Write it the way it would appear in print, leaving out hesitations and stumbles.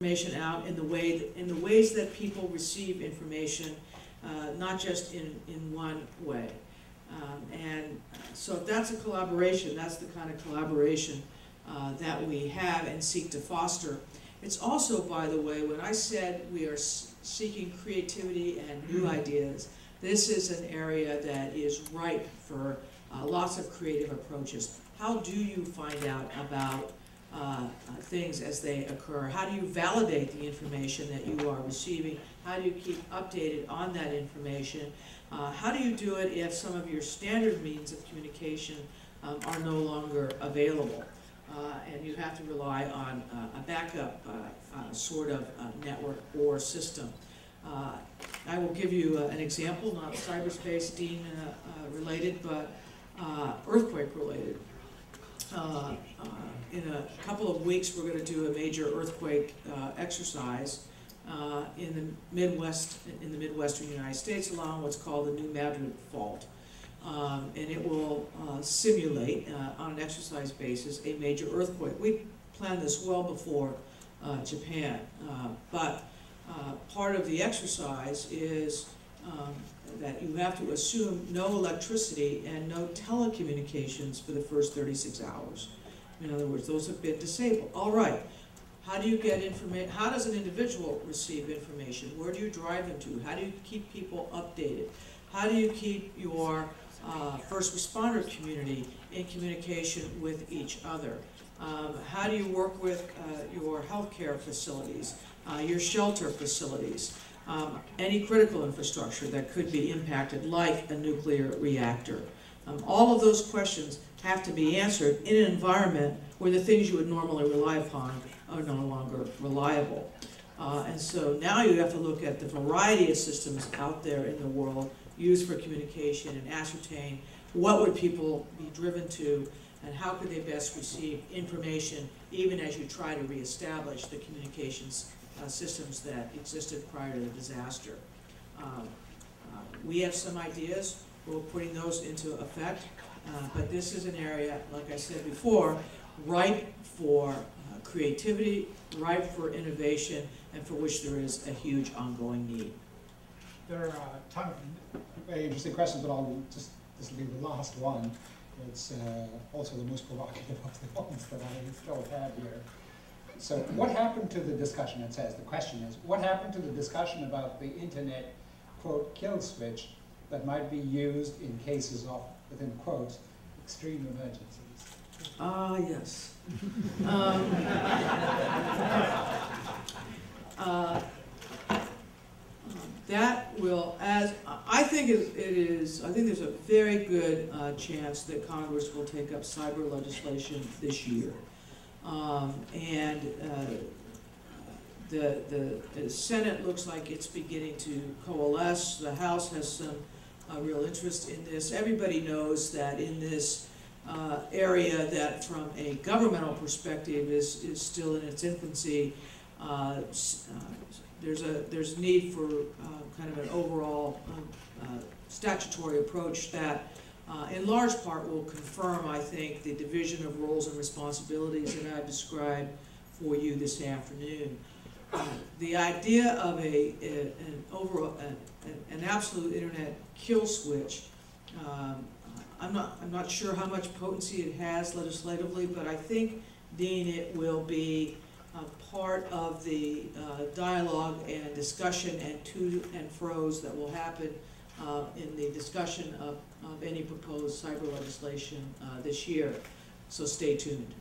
information out in the ways that people receive information, not just in one way. So if that's a collaboration, that's the kind of collaboration that we have and seek to foster. It's also, by the way, when I said we are seeking creativity and new ideas, this is an area that is ripe for lots of creative approaches. How do you find out about things as they occur? How do you validate the information that you are receiving? How do you keep updated on that information? How do you do it if some of your standard means of communication are no longer available? And you have to rely on a backup sort of network or system. I will give you an example, not cyberspace Dean related, but earthquake related. In a couple of weeks, we're going to do a major earthquake exercise in the Midwestern United States along what's called the New Madrid Fault. And it will simulate, on an exercise basis, a major earthquake. We planned this well before Japan, but part of the exercise is that you have to assume no electricity and no telecommunications for the first 36 hours. In other words, those have been disabled. All right, how do you get information? How does an individual receive information? Where do you drive them to? How do you keep people updated? How do you keep your first responder community in communication with each other? How do you work with your healthcare facilities, your shelter facilities, any critical infrastructure that could be impacted, like a nuclear reactor? All of those questions have to be answered in an environment where the things you would normally rely upon are no longer reliable. And so now you have to look at the variety of systems out there in the world used for communication and ascertain what would people be driven to and how could they best receive information even as you try to reestablish the communications systems that existed prior to the disaster. We have some ideas. We're putting those into effect, but this is an area, like I said before, ripe for creativity, ripe for innovation, and for which there is a huge ongoing need. There are a ton of very interesting questions, but this will be the last one. It's also the most provocative of the ones that I still have here. So what happened to the discussion? It says, the question is, what happened to the discussion about the internet, quote, kill switch that might be used in cases of, within quotes, extreme emergencies? Ah, yes. That will, as I think I think there's a very good chance that Congress will take up cyber legislation this year. The Senate looks like it's beginning to coalesce. The House has some real interest in this. Everybody knows that in this area that from a governmental perspective is still in its infancy. There's need for kind of an overall statutory approach that in large part will confirm, I think, the division of roles and responsibilities that I've described for you this afternoon. The idea of an absolute internet kill switch, I'm not sure how much potency it has legislatively, but I think, Dean, it will be part of the dialogue and discussion and to and fro's that will happen in the discussion of any proposed cyber legislation this year. So stay tuned.